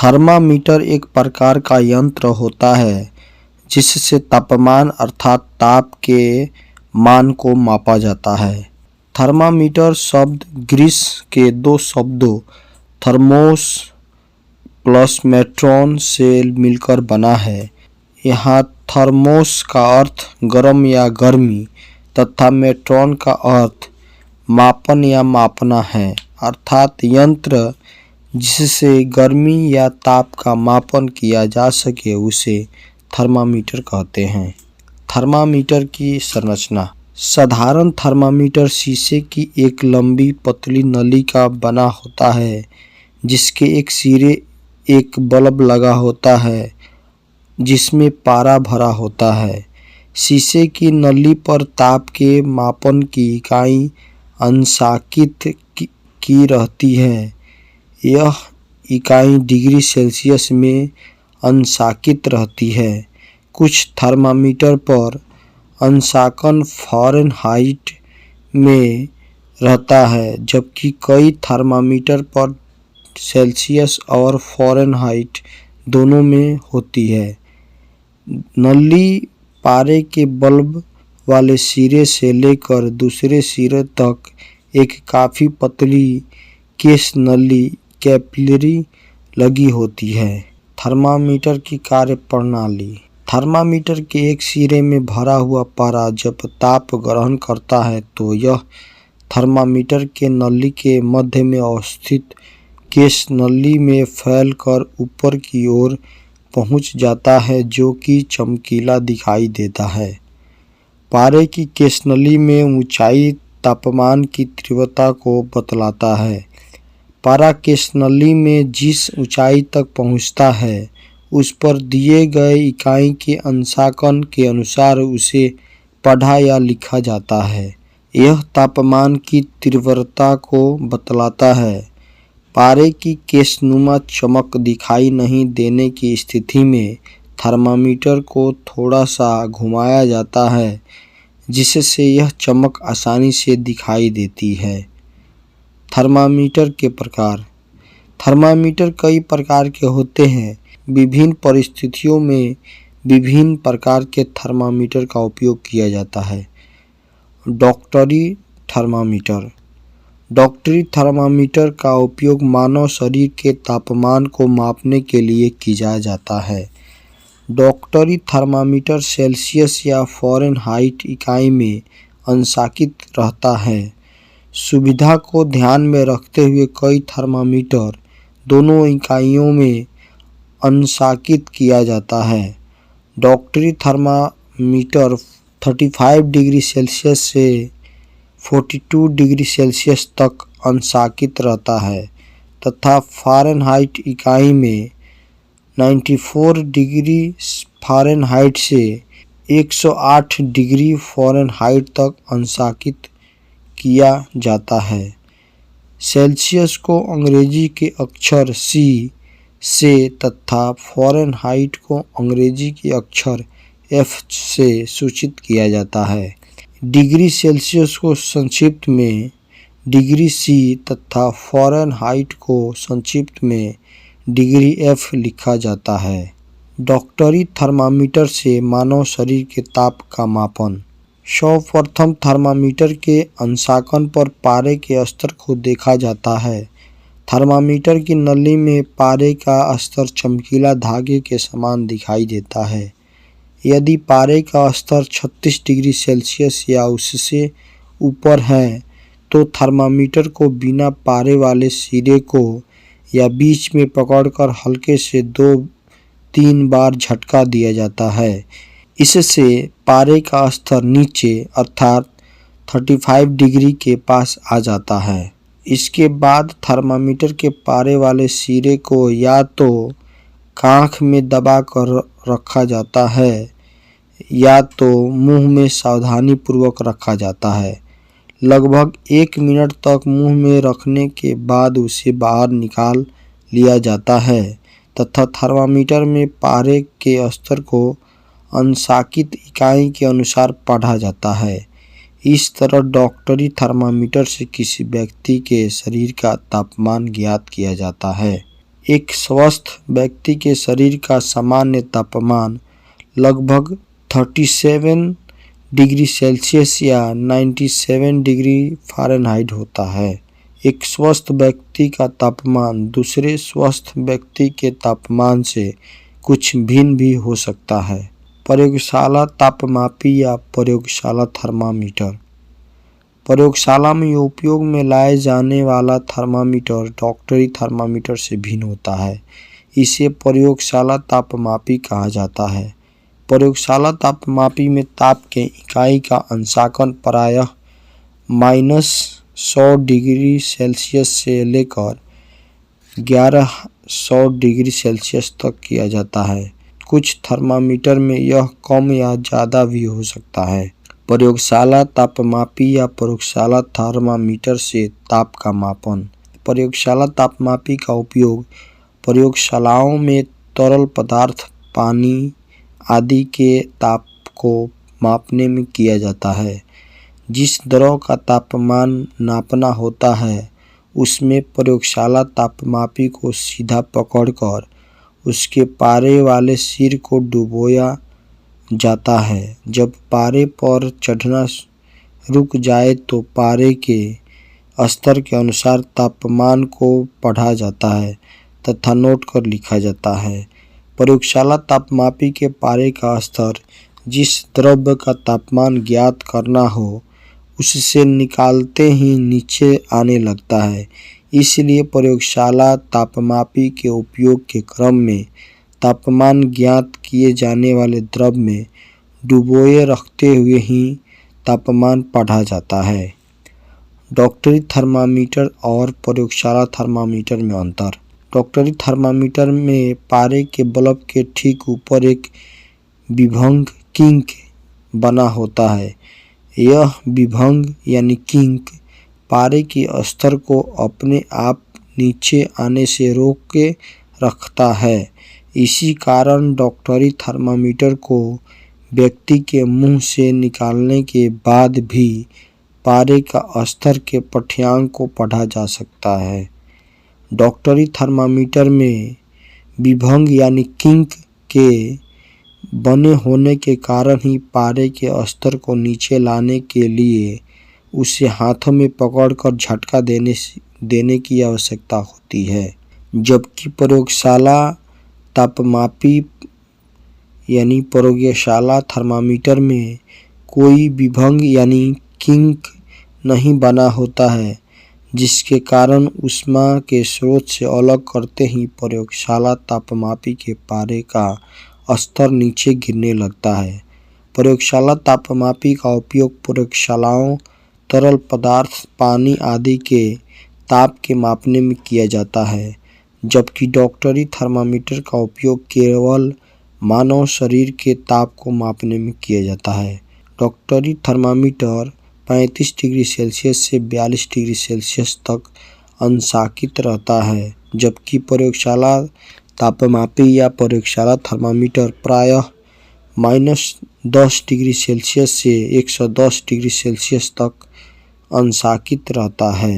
Thermometer एक प्रकार का यंत्र होता है जिससे तापमान अर्थात ताप के मान को मापा जाता है। थर्मामीटर शब्द ग्रीस के दो शब्दों थर्मोस प्लस मेट्रोन से मिलकर बना है। यहाँ थर्मोस का अर्थ गर्म या गर्मी तथा मेट्रोन का अर्थ मापन या मापना है, अर्थात यंत्र जिससे गर्मी या ताप का मापन किया जा सके उसे थर्मामीटर कहते हैं। थर्मामीटर की संरचना। साधारण थर्मामीटर शीशे की एक लंबी पतली नली का बना होता है जिसके एक सिरे एक बल्ब लगा होता है जिसमें पारा भरा होता है। शीशे की नली पर ताप के मापन की इकाई अंशांकित की रहती है। यह इकाई डिग्री सेल्सियस में अंशांकित रहती है। कुछ थर्मामीटर पर अंशांकन फ़ारेनहाइट में रहता है जबकि कई थर्मामीटर पर सेल्सियस और फ़ारेनहाइट दोनों में होती है। नली पारे के बल्ब वाले सिरे से लेकर दूसरे सिरे तक एक काफ़ी पतली केस नली कैपिलरी लगी होती है। थर्मामीटर की कार्यप्रणाली। थर्मामीटर के एक सिरे में भरा हुआ पारा जब ताप ग्रहण करता है तो यह थर्मामीटर के नली के मध्य में अवस्थित केस नली में फैलकर ऊपर की ओर पहुंच जाता है जो कि चमकीला दिखाई देता है। पारे की केस नली में ऊंचाई तापमान की तीव्रता को बतलाता है। पारा केस नली में जिस ऊंचाई तक पहुंचता है उस पर दिए गए इकाई के अंशांकन के अनुसार उसे पढ़ा या लिखा जाता है। यह तापमान की तीव्रता को बतलाता है। पारे की केसनुमा चमक दिखाई नहीं देने की स्थिति में थर्मामीटर को थोड़ा सा घुमाया जाता है जिससे यह चमक आसानी से दिखाई देती है। थर्मामीटर के प्रकार। थर्मामीटर कई प्रकार के होते हैं। विभिन्न परिस्थितियों में विभिन्न प्रकार के थर्मामीटर का उपयोग किया जाता है। डॉक्टरी थर्मामीटर। डॉक्टरी थर्मामीटर का उपयोग मानव शरीर के तापमान को मापने के लिए किया जाता है। डॉक्टरी थर्मामीटर सेल्सियस या फ़ारेनहाइट इकाई में अंशांकित रहता है। सुविधा को ध्यान में रखते हुए कई थर्मामीटर दोनों इकाइयों में अंशांकित किया जाता है। डॉक्टरी थर्मामीटर 35 डिग्री सेल्सियस से 42 डिग्री सेल्सियस तक अंशांकित रहता है तथा फ़ारेनहाइट इकाई में 94 डिग्री फ़ारेनहाइट से 108 डिग्री फ़ारेनहाइट तक अंशांकित किया जाता है। सेल्सियस को अंग्रेजी के अक्षर C से तथा फ़ारेनहाइट को अंग्रेजी के अक्षर F से सूचित किया जाता है। डिग्री सेल्सियस को संक्षिप्त में डिग्री C तथा फ़ारेनहाइट को संक्षिप्त में डिग्री F लिखा जाता है। डॉक्टरी थर्मामीटर से मानव शरीर के ताप का मापन। सर्वप्रथम थर्मामीटर के अंशांकन पर पारे के स्तर को देखा जाता है। थर्मामीटर की नली में पारे का स्तर चमकीला धागे के समान दिखाई देता है। यदि पारे का स्तर 36 डिग्री सेल्सियस या उससे ऊपर है तो थर्मामीटर को बिना पारे वाले सिरे को या बीच में पकड़कर हल्के से 2-3 बार झटका दिया जाता है। इससे पारे का स्तर नीचे अर्थात 35 डिग्री के पास आ जाता है। इसके बाद थर्मामीटर के पारे वाले सिरे को या तो कांख में दबाकर रखा जाता है या तो मुंह में सावधानीपूर्वक रखा जाता है। लगभग 1 मिनट तक मुंह में रखने के बाद उसे बाहर निकाल लिया जाता है तथा थर्मामीटर में पारे के स्तर को अंशांकित इकाई के अनुसार पढ़ा जाता है। इस तरह डॉक्टरी थर्मामीटर से किसी व्यक्ति के शरीर का तापमान ज्ञात किया जाता है। एक स्वस्थ व्यक्ति के शरीर का सामान्य तापमान लगभग 37 डिग्री सेल्सियस या 97 डिग्री फ़ारेनहाइट होता है। एक स्वस्थ व्यक्ति का तापमान दूसरे स्वस्थ व्यक्ति के तापमान से कुछ भिन्न भी हो सकता है। प्रयोगशाला तापमापी या प्रयोगशाला थर्मामीटर। प्रयोगशाला में उपयोग में लाए जाने वाला थर्मामीटर डॉक्टरी थर्मामीटर से भिन्न होता है। इसे प्रयोगशाला तापमापी कहा जाता है। प्रयोगशाला तापमापी में ताप के इकाई का अंशांकन प्रायः -100 डिग्री सेल्सियस से लेकर 1100 डिग्री सेल्सियस तक किया जाता है। कुछ थर्मामीटर में यह कम या ज़्यादा भी हो सकता है। प्रयोगशाला तापमापी या प्रयोगशाला थर्मामीटर से ताप का मापन। प्रयोगशाला तापमापी का उपयोग प्रयोगशालाओं में तरल पदार्थ, पानी आदि के ताप को मापने में किया जाता है। जिस द्रव का तापमान नापना होता है उसमें प्रयोगशाला तापमापी को सीधा पकड़कर उसके पारे वाले सिर को डुबोया जाता है। जब पारे पर चढ़ना रुक जाए तो पारे के स्तर के अनुसार तापमान को पढ़ा जाता है तथा नोट कर लिखा जाता है। प्रयोगशाला तापमापी के पारे का स्तर जिस द्रव्य का तापमान ज्ञात करना हो उससे निकालते ही नीचे आने लगता है। इसलिए प्रयोगशाला तापमापी के उपयोग के क्रम में तापमान ज्ञात किए जाने वाले द्रव में डुबोए रखते हुए ही तापमान पढ़ा जाता है। डॉक्टरी थर्मामीटर और प्रयोगशाला थर्मामीटर में अंतर। डॉक्टरी थर्मामीटर में पारे के बल्ब के ठीक ऊपर एक विभंग किंक बना होता है। यह विभंग यानी किंक पारे के स्तर को अपने आप नीचे आने से रोक के रखता है। इसी कारण डॉक्टरी थर्मामीटर को व्यक्ति के मुंह से निकालने के बाद भी पारे का स्तर के पाठ्यांक को पढ़ा जा सकता है। डॉक्टरी थर्मामीटर में विभंग यानी किंक के बने होने के कारण ही पारे के स्तर को नीचे लाने के लिए उसे हाथों में पकड़कर झटका देने की आवश्यकता होती है। जबकि प्रयोगशाला तापमापी यानी प्रयोगशाला थर्मामीटर में कोई विभंग यानी किंक नहीं बना होता है, जिसके कारण ऊष्मा के स्रोत से अलग करते ही प्रयोगशाला तापमापी के पारे का स्तर नीचे गिरने लगता है। प्रयोगशाला तापमापी का उपयोग प्रयोगशालाओं तरल पदार्थ, पानी आदि के ताप के मापने में किया जाता है, जबकि डॉक्टरी थर्मामीटर का उपयोग केवल मानव शरीर के ताप को मापने में किया जाता है। डॉक्टरी थर्मामीटर 35 डिग्री सेल्सियस से 42 डिग्री सेल्सियस तक अंशांकित रहता है, जबकि प्रयोगशाला तापमापी या प्रयोगशाला थर्मामीटर प्रायः -10 डिग्री सेल्सियस से 110 डिग्री सेल्सियस तक अंशांकित रहता है।